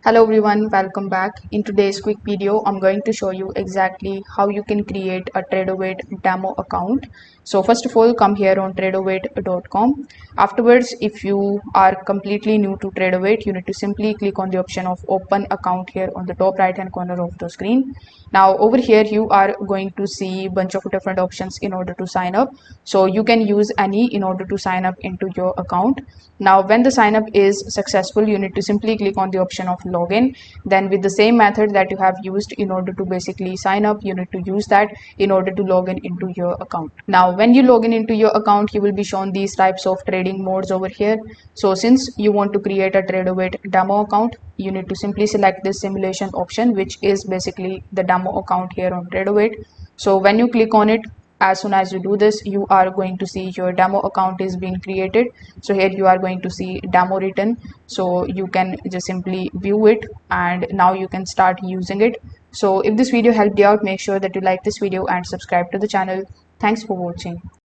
Hello everyone, welcome back. In today's quick video, I'm going to show you exactly how you can create a Tradovate demo account. So first of all, come here on Tradovate.com. Afterwards, if you are completely new to Tradovate, you need to simply click on the option of open account here on the top right hand corner of the screen. Now over here, you are going to see a bunch of different options in order to sign up. So you can use any in order to sign up into your account. Now when the sign up is successful, you need to simply click on the option of login. Then with the same method that you have used in order to basically sign up, you need to use that in order to log in into your account. Now when you log in into your account, you will be shown these types of trading modes over here. So since you want to create a Tradovate demo account, you need to simply select this simulation option, which is basically the demo account here on Tradovate. So when you click on it, as soon as you do this, you are going to see your demo account is being created. So here you are going to see demo written, so you can just simply view it and now you can start using it. So if this video helped you out, make sure that you like this video and subscribe to the channel. Thanks for watching.